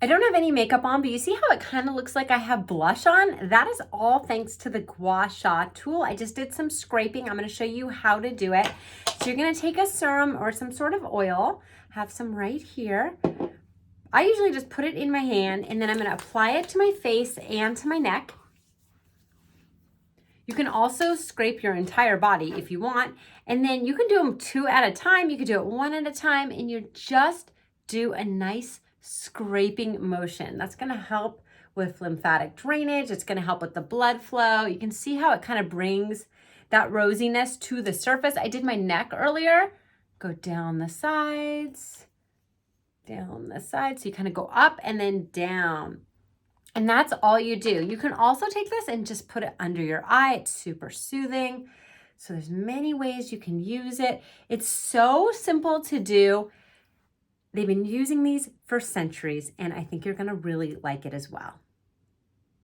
I don't have any makeup on, but you see how it kind of looks like I have blush on? That is all thanks to the Gua Sha tool. I just did some scraping. I'm going to show you how to do it. So you're going to take a serum or some sort of oil, have some right here. I usually just put it in my hand, and then I'm going to apply it to my face and to my neck. You can also scrape your entire body if you want, and then you can do them 2 at a time. You could do it 1 at a time, and you just do a nice scraping motion. That's going to help with lymphatic drainage. It's going to help with the blood flow. You can see how it kind of brings that rosiness to the surface. I did my neck earlier. Go down the sides, down the sides. So you kind of go up and then down. And that's all you do. You can also take this and just put it under your eye. It's super soothing. So there's many ways you can use it. It's so simple to do. They've been using these for centuries, and I think you're gonna really like it as well.